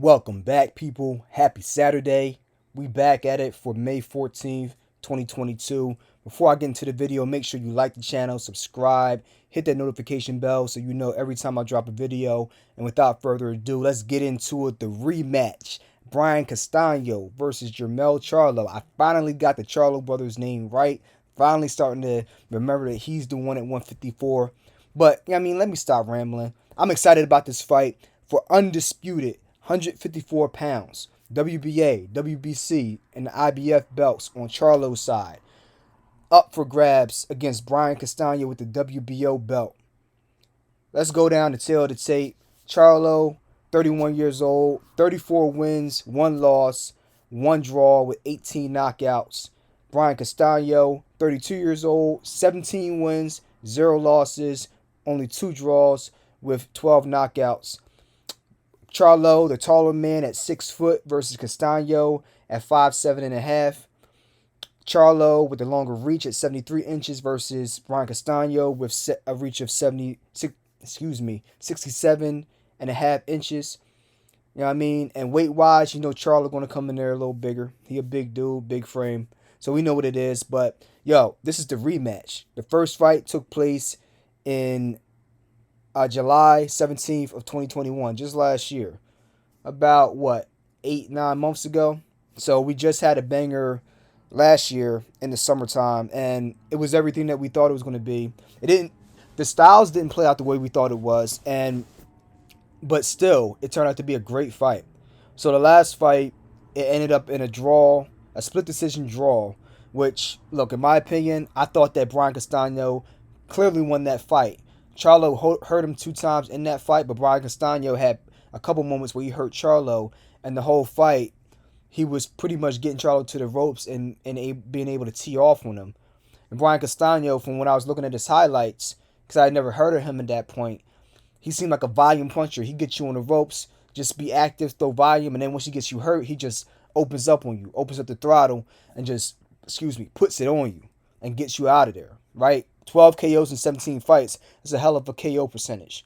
Welcome back, people. Happy Saturday. We back at it for May 14th, 2022. Before I get into the video, make sure you like the channel, subscribe, hit that notification bell so you know every time I drop a video. And without further ado, let's get into it. The rematch. Brian Castaño versus Jermell Charlo. I finally got the Charlo brothers' name right. Finally starting to remember that he's the one at 154. But, let me stop rambling. I'm excited about this fight for undisputed 154 pounds, WBA, WBC, and the IBF belts on Charlo's side. Up for grabs against Brian Castaño with the WBO belt. Let's go down the tail of the tape. Charlo, 31 years old, 34 wins, 1 loss, 1 draw with 18 knockouts. Brian Castaño, 32 years old, 17 wins, 0 losses, only 2 draws with 12 knockouts. Charlo, the taller man at 6 foot versus Castaño at 5'7.5". Charlo with the longer reach at 73 inches versus Brian Castaño with a reach of 67.5 inches. You know what I mean? And weight-wise, Charlo going to come in there a little bigger. He a big dude, big frame. So we know what it is. But, this is the rematch. The first fight took place in July 17th of 2021, just last year. About, 8-9 months ago? So we just had a banger last year in the summertime, and it was everything that we thought it was going to be. The styles didn't play out the way we thought it was, but still, it turned out to be a great fight. So the last fight, it ended up in a draw, a split decision draw, which, look, in my opinion, I thought that Brian Castaño clearly won that fight. Charlo hurt him 2 times in that fight, but Brian Castaño had a couple moments where he hurt Charlo, and the whole fight, he was pretty much getting Charlo to the ropes and being able to tee off on him. And Brian Castaño, from when I was looking at his highlights, because I had never heard of him at that point, he seemed like a volume puncher. He gets you on the ropes, just be active, throw volume, and then once he gets you hurt, he just opens up on you, opens up the throttle, and just, puts it on you and gets you out of there, right? 12 KOs in 17 fights is a hell of a KO percentage.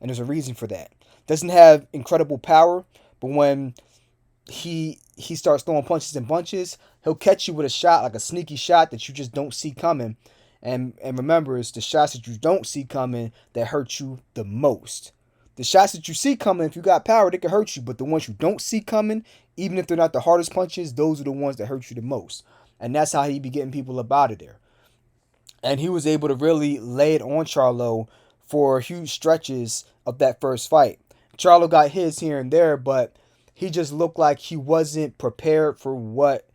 And there's a reason for that. Doesn't have incredible power, but when he starts throwing punches and bunches, he'll catch you with a shot, like a sneaky shot that you just don't see coming. And remember, it's the shots that you don't see coming that hurt you the most. The shots that you see coming, if you got power, they can hurt you. But the ones you don't see coming, even if they're not the hardest punches, those are the ones that hurt you the most. And that's how he be getting people up out of there. And he was able to really lay it on Charlo for huge stretches of that first fight. Charlo got his here and there, but he just looked like he wasn't prepared for what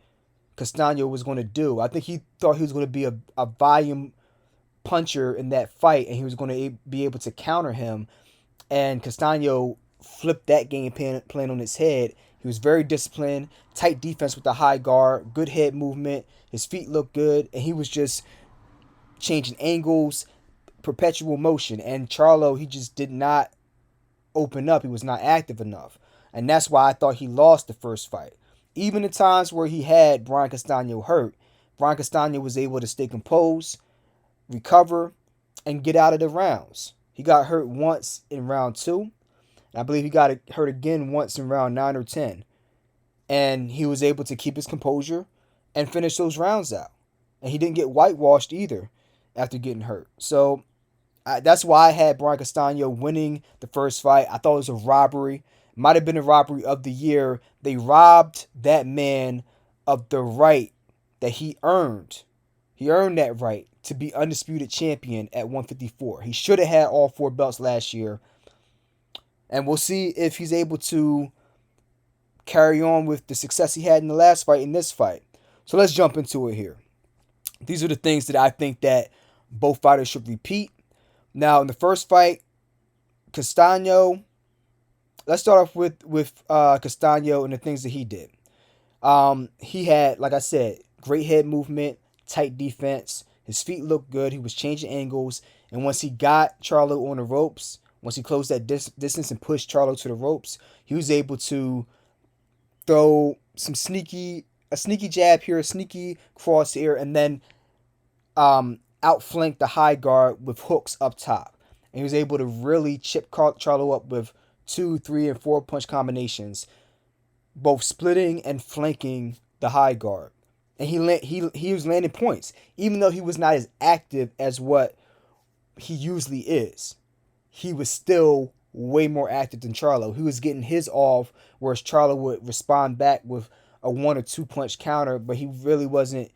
Castaño was going to do. I think he thought he was going to be a volume puncher in that fight, and he was going to be able to counter him. And Castaño flipped that game plan on its head. He was very disciplined, tight defense with the high guard, good head movement. His feet looked good, and he was just changing angles, perpetual motion. And Charlo, he just did not open up. He was not active enough. And that's why I thought he lost the first fight. Even the times where he had Brian Castaño hurt, Brian Castaño was able to stay composed, recover, and get out of the rounds. He got hurt once in round 2. And I believe he got hurt again once in round 9 or 10. And he was able to keep his composure and finish those rounds out. And he didn't get whitewashed either after getting hurt. So that's why I had Brian Castaño winning the first fight. I thought it was a robbery. Might have been a robbery of the year. They robbed that man of the right that he earned. He earned that right to be undisputed champion at 154. He should have had all 4 belts last year. And we'll see if he's able to carry on with the success he had in the last fight in this fight. So let's jump into it here. These are the things that I think that both fighters should repeat. Now, in the first fight, Castaño, let's start off with Castaño and the things that he did. He had, like I said, great head movement, tight defense. His feet looked good. He was changing angles. And once he got Charlo on the ropes, once he closed that distance and pushed Charlo to the ropes, he was able to throw a sneaky jab here, a sneaky cross here, and then outflank the high guard with hooks up top. And he was able to really chip Charlo up with 2, 3, and 4 punch combinations. both splitting and flanking the high guard. And he was landing points, even though he was not as active as what he usually is. He was still way more active than Charlo. He was getting his off, whereas Charlo would respond back with a 1 or 2 punch counter, but he really wasn't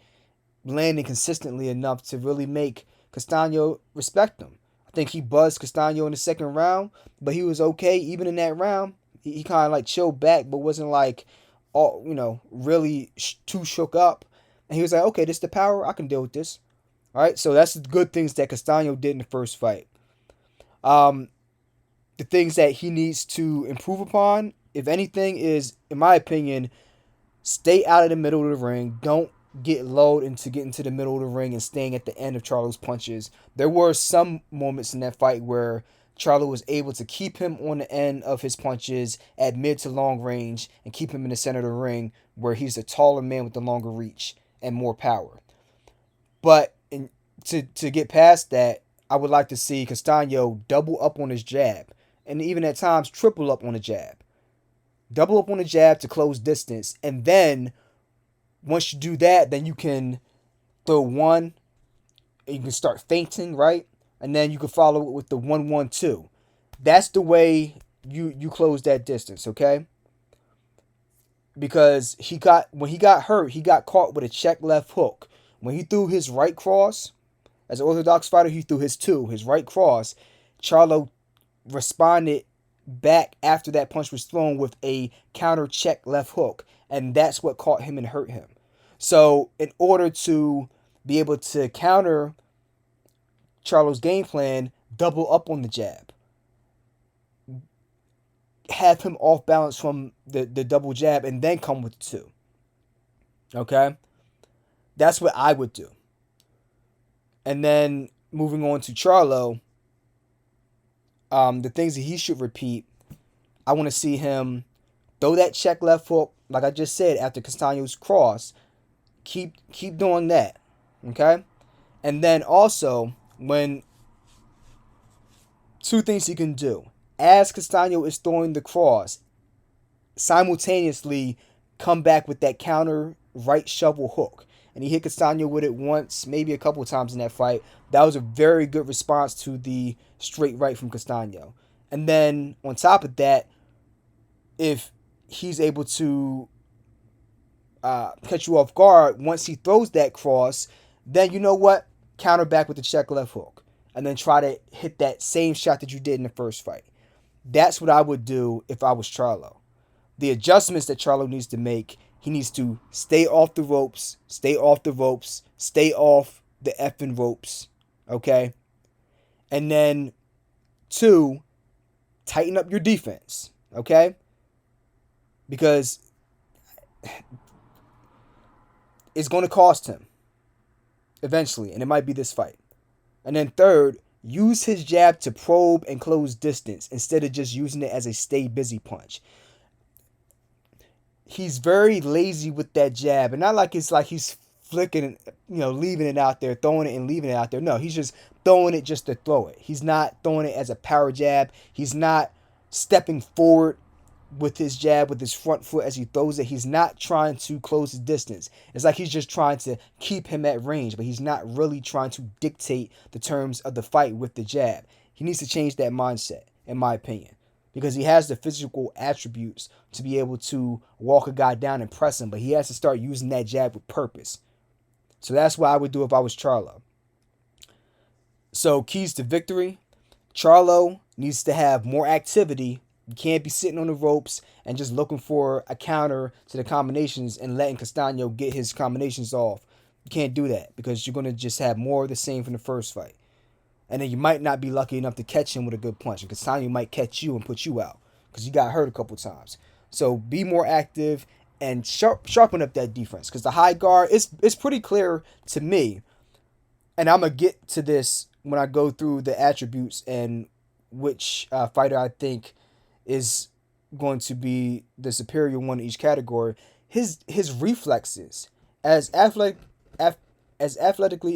landing consistently enough to really make Castaño respect him. I think he buzzed Castaño in the second round, but he was okay even in that round. He kind of like chilled back, but wasn't like all really too shook up. And he was like, okay, this is the power. I can deal with this. All right, so that's the good things that Castaño did in the first fight. The things that he needs to improve upon, if anything, is, in my opinion, stay out of the middle of the ring. Don't get lulled into getting to the middle of the ring and staying at the end of Charlo's punches. There were some moments in that fight where Charlo was able to keep him on the end of his punches at mid to long range and keep him in the center of the ring where he's a taller man with the longer reach and more power. But to get past that, I would like to see Castaño double up on his jab and even at times triple up on the jab. Double up on the jab to close distance, and then once you do that, then you can throw one, and you can start feinting, right? And then you can follow it with the 1-1-2. That's the way you close that distance, okay? Because when he got hurt, he got caught with a check left hook. When he threw his right cross, as an orthodox fighter, he threw his right cross. Charlo responded back after that punch was thrown with a counter check left hook, and that's what caught him and hurt him. So in order to be able to counter Charlo's game plan, double up on the jab, have him off balance from the double jab, and then come with the two. Okay, that's what I would do. And then moving on to Charlo, the things that he should repeat, I want to see him throw that check left hook, like I just said, after Castaño's cross. Keep doing that, okay? And then also, when two things he can do. As Castaño is throwing the cross, simultaneously come back with that counter right shovel hook. And he hit Castaño with it once, maybe a couple times in that fight. That was a very good response to the straight right from Castaño. And then on top of that, if he's able to catch you off guard once he throws that cross, then you know what? Counter back with the check left hook. And then try to hit that same shot that you did in the first fight. That's what I would do if I was Charlo. The adjustments that Charlo needs to make, he needs to stay off the ropes, stay off the effing ropes, okay? And then 2, tighten up your defense, okay? Because it's going to cost him eventually, and it might be this fight. And then 3rd, use his jab to probe and close distance instead of just using it as a stay busy punch. He's very lazy with that jab, and not like it's like he's flicking, leaving it out there, throwing it and leaving it out there. No, he's just throwing it just to throw it. He's not throwing it as a power jab. He's not stepping forward with his jab, with his front foot as he throws it. He's not trying to close the distance. It's like he's just trying to keep him at range, but he's not really trying to dictate the terms of the fight with the jab. He needs to change that mindset, in my opinion, because he has the physical attributes to be able to walk a guy down and press him, but he has to start using that jab with purpose. So that's what I would do if I was Charlo. So keys to victory: Charlo needs to have more activity. You can't be sitting on the ropes and just looking for a counter to the combinations and letting Castaño get his combinations off. You can't do that because you're going to just have more of the same from the first fight. And then you might not be lucky enough to catch him with a good punch. And Castaño might catch you and put you out because you got hurt a couple times. So be more active and sharpen up that defense, because the high guard, it's pretty clear to me, and I'm going to get to this when I go through the attributes and which fighter I think is going to be the superior one in each category. His reflexes, as athletically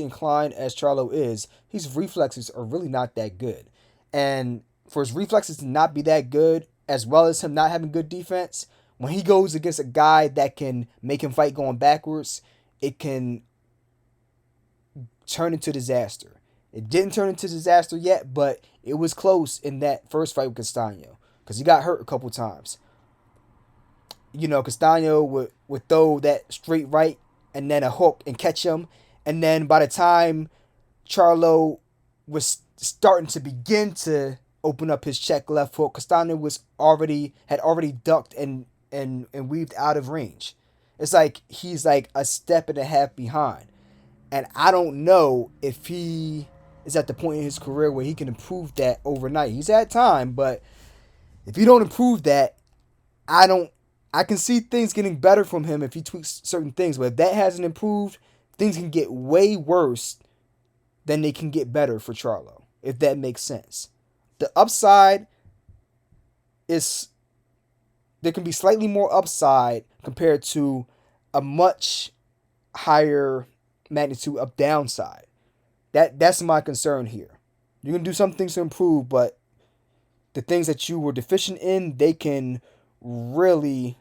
inclined as Charlo is, his reflexes are really not that good. And for his reflexes to not be that good, as well as him not having good defense, When he goes against a guy that can make him fight going backwards, it can turn into disaster. It didn't turn into disaster yet, but it was close in that first fight with Castaño because he got hurt a couple times. Castaño would throw that straight right and then a hook and catch him. And then by the time Charlo was starting to begin to open up his check left hook, Castano had already ducked and weaved out of range. It's like he's like a step and a half behind. And I don't know if he is at the point in his career where he can improve that overnight. He's had time, but if he don't improve that, I can see things getting better from him if he tweaks certain things. But if that hasn't improved, things can get way worse than they can get better for Charlo, if that makes sense. The upside is there can be slightly more upside compared to a much higher magnitude of downside. That's my concern here. You can do some things to improve, but the things that you were deficient in, they can really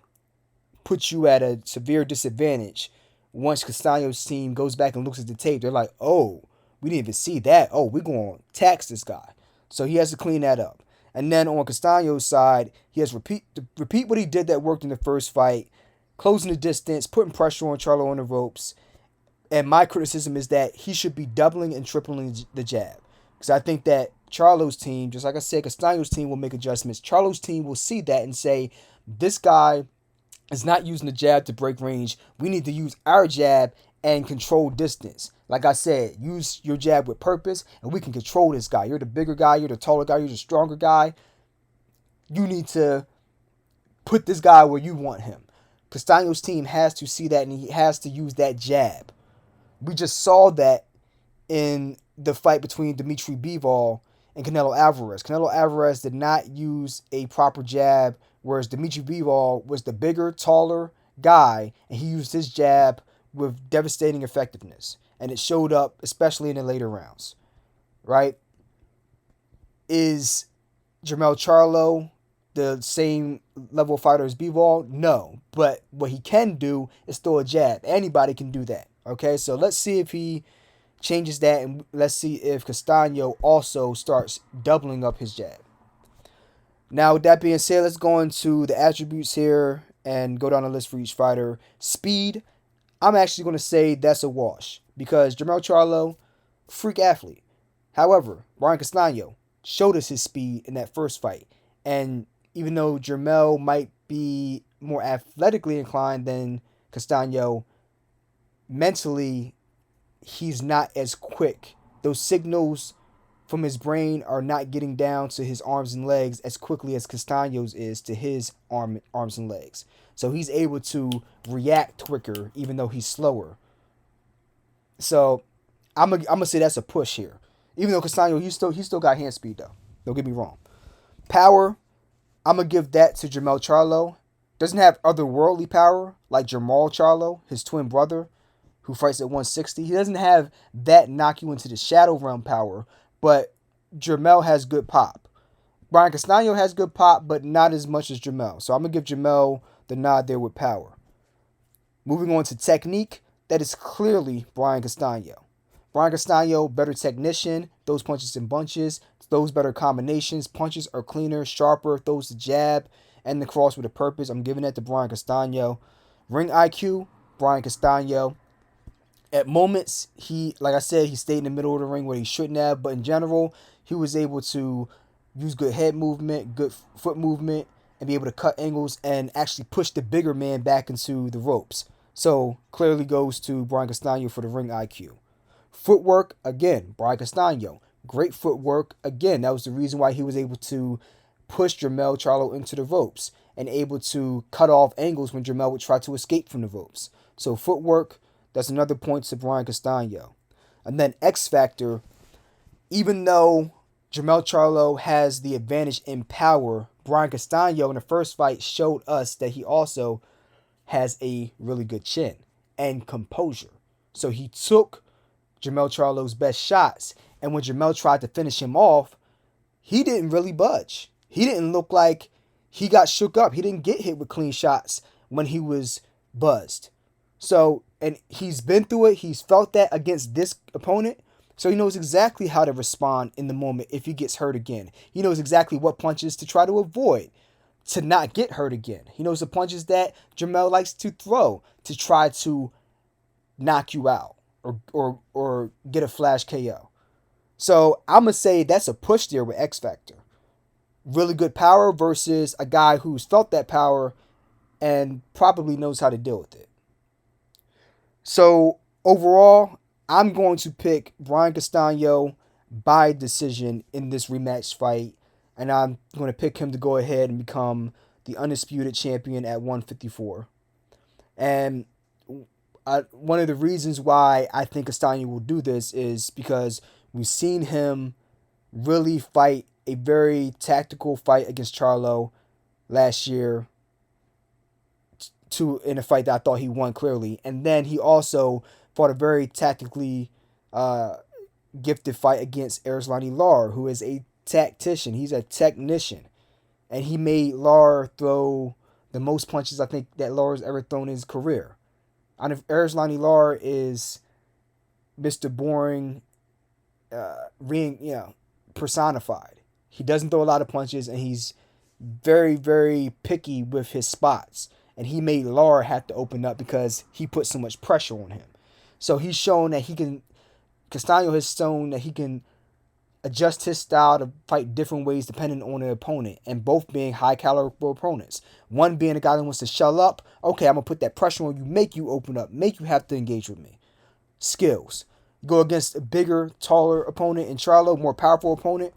put you at a severe disadvantage. Once Castaño's team goes back and looks at the tape, they're like, oh, we didn't even see that. Oh, we're going to tax this guy. So he has to clean that up. And then on Castaño's side, he has to repeat what he did that worked in the first fight, closing the distance, putting pressure on Charlo on the ropes. And my criticism is that he should be doubling and tripling the jab. Because I think that Charlo's team, just like I said, Castaño's team will make adjustments. Charlo's team will see that and say, this guy is not using the jab to break range. We need to use our jab and control distance. Like I said, use your jab with purpose, and we can control this guy. You're the bigger guy. You're the taller guy. You're the stronger guy. You need to put this guy where you want him. Castaño's team has to see that, and he has to use that jab. We just saw that in the fight between Dimitri Bivol and Canelo Alvarez. Canelo Alvarez did not use a proper jab, whereas Dimitri Bivol was the bigger, taller guy, and he used his jab with devastating effectiveness. And it showed up, especially in the later rounds. Right? Is Jermell Charlo the same level fighter as Bivol? No. But what he can do is throw a jab. Anybody can do that. Okay? So let's see if he changes that, and let's see if Castaño also starts doubling up his jab. Now, with that being said, let's go into the attributes here and go down the list for each fighter. Speed, I'm actually going to say that's a wash because Jermell Charlo, freak athlete. However, Brian Castaño showed us his speed in that first fight. And even though Jermell might be more athletically inclined than Castaño, mentally, he's not as quick. Those signals from his brain are not getting down to his arms and legs as quickly as Castaño's is to his arms and legs. So he's able to react quicker even though he's slower. So I'm gonna say that's a push here. Even though Castaño, he still got hand speed though. Don't get me wrong. Power, I'm gonna give that to Jermell Charlo. Doesn't have otherworldly power like Jermell Charlo, his twin brother, who fights at 160. He doesn't have that knock you into the shadow realm power, but Jermell has good pop. Brian Castaño has good pop, but not as much as Jermell. So I'm going to give Jermell the nod there with power. Moving on to technique, that is clearly Brian Castaño. Brian Castaño, better technician, throws punches in bunches, throws better combinations, punches are cleaner, sharper, throws the jab and the cross with a purpose. I'm giving that to Brian Castaño. Ring IQ, Brian Castaño. At moments, like I said, he stayed in the middle of the ring where he shouldn't have, but in general, he was able to use good head movement, good foot movement, and be able to cut angles and actually push the bigger man back into the ropes. So, clearly goes to Brian Castaño for the ring IQ. Footwork, again, Brian Castaño. Great footwork. Again, that was the reason why he was able to push Jermell Charlo into the ropes and able to cut off angles when Jermell would try to escape from the ropes. So, footwork, that's another point to Brian Castaño. And then X Factor, even though Jermell Charlo has the advantage in power, Brian Castaño in the first fight showed us that he also has a really good chin and composure. So he took Jermell Charlo's best shots, and when Jermell tried to finish him off, he didn't really budge. He didn't look like he got shook up. He didn't get hit with clean shots when he was buzzed. So, and he's been through it. He's felt that against this opponent. So he knows exactly how to respond in the moment if he gets hurt again. He knows exactly what punches to try to avoid to not get hurt again. He knows the punches that Jermell likes to throw to try to knock you out or get a flash KO. So I'm going to say that's a push there with X Factor. Really good power versus a guy who's felt that power and probably knows how to deal with it. So overall, I'm going to pick Brian Castaño by decision in this rematch fight. And I'm going to pick him to go ahead and become the undisputed champion at 154. And one of the reasons why I think Castaño will do this is because we've seen him really fight a very tactical fight against Charlo last year in a fight that I thought he won clearly. And then he also fought a very tactically gifted fight against Erislandy Lar, who is a tactician. He's a technician. And he made Lar throw the most punches I think that Lar's ever thrown in his career. And if Erislandy Lar is Mr. Boring, personified. He doesn't throw a lot of punches, and he's very, very picky with his spots. And he made Lar have to open up because he put so much pressure on him. So he's shown that Castaño has shown that he can adjust his style to fight different ways depending on the opponent, and both being high caliber opponents. One being a guy that wants to shell up. Okay, I'm going to put that pressure on you, make you open up, make you have to engage with me. Skills. Go against a bigger, taller opponent in Charlo, more powerful opponent,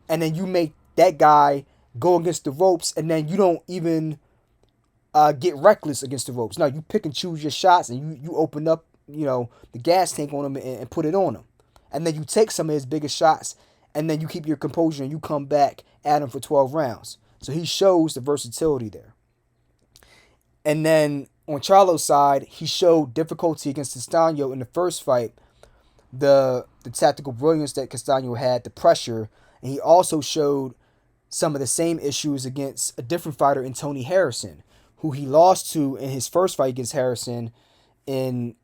and then you make that guy go against the ropes, and then you don't even get reckless against the ropes. No, you pick and choose your shots, and you open up, the gas tank on him and put it on him. And then you take some of his biggest shots, and then you keep your composure, and you come back at him for 12 rounds. So he shows the versatility there. And then on Charlo's side, he showed difficulty against Castaño in the first fight, the tactical brilliance that Castaño had, the pressure, and he also showed some of the same issues against a different fighter in Tony Harrison, who he lost to in his first fight against Harrison in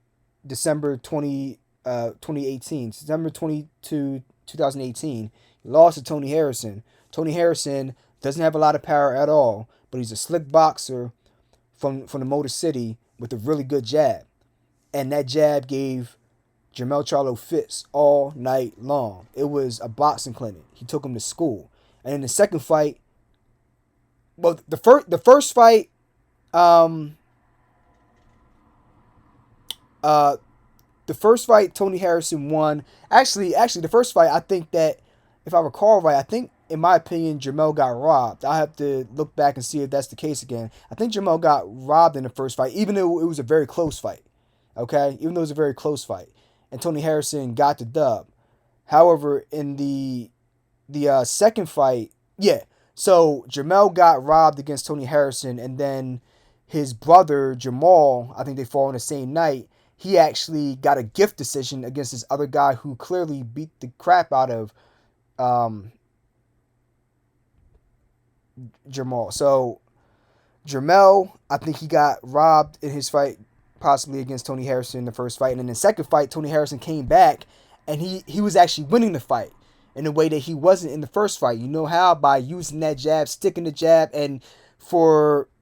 December 2018. December 22, 2018. He lost to Tony Harrison. Tony Harrison doesn't have a lot of power at all, but he's a slick boxer from the Motor City with a really good jab. And that jab gave Jermell Charlo fits all night long. It was a boxing clinic. He took him to school. And in the second fight, well, the first fight, the first fight, Tony Harrison won. Actually, the first fight, I think that, if I recall right, I think, in my opinion, Jermell got robbed. I'll have to look back and see if that's the case again. I think Jermell got robbed in the first fight, even though it was a very close fight. Okay? Even though it was a very close fight. And Tony Harrison got the dub. However, in the second fight, so Jermell got robbed against Tony Harrison, and then his brother, Jermall, I think they fought on the same night. He actually got a gift decision against this other guy who clearly beat the crap out of Jermall. So Jermell, I think he got robbed in his fight, possibly against Tony Harrison in the first fight. And in the second fight, Tony Harrison came back, and he was actually winning the fight in a way that he wasn't in the first fight. You know how? By using that jab, sticking the jab, and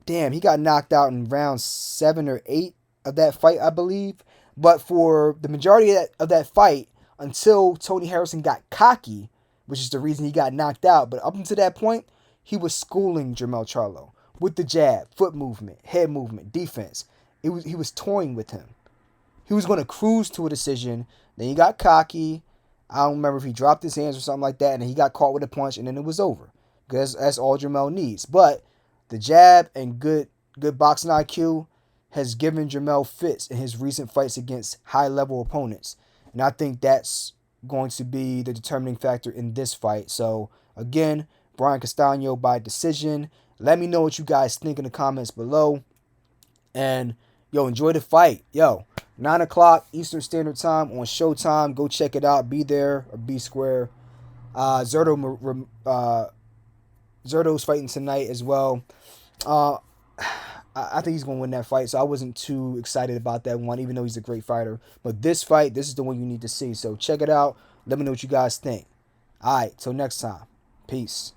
he got knocked out in round 7 or 8 of that fight, I believe. But for the majority of that fight, until Tony Harrison got cocky, which is the reason he got knocked out, but up until that point, he was schooling Jermell Charlo with the jab, foot movement, head movement, defense. He was toying with him. He was going to cruise to a decision. Then he got cocky. I don't remember if he dropped his hands or something like that, and then he got caught with a punch, and then it was over. Because that's all Jermell needs. But the jab and good boxing IQ has given Jermell fits in his recent fights against high-level opponents. And I think that's going to be the determining factor in this fight. So, again, Brian Castaño by decision. Let me know what you guys think in the comments below. And, enjoy the fight. 9 o'clock Eastern Standard Time on Showtime. Go check it out. Be there or be square. Zerto Zerto's fighting tonight as well. Uh, I think he's going to win that fight, so I wasn't too excited about that one, even though he's a great fighter. But this fight, this is the one you need to see. So check it out. Let me know what you guys think. All right, till next time. Peace.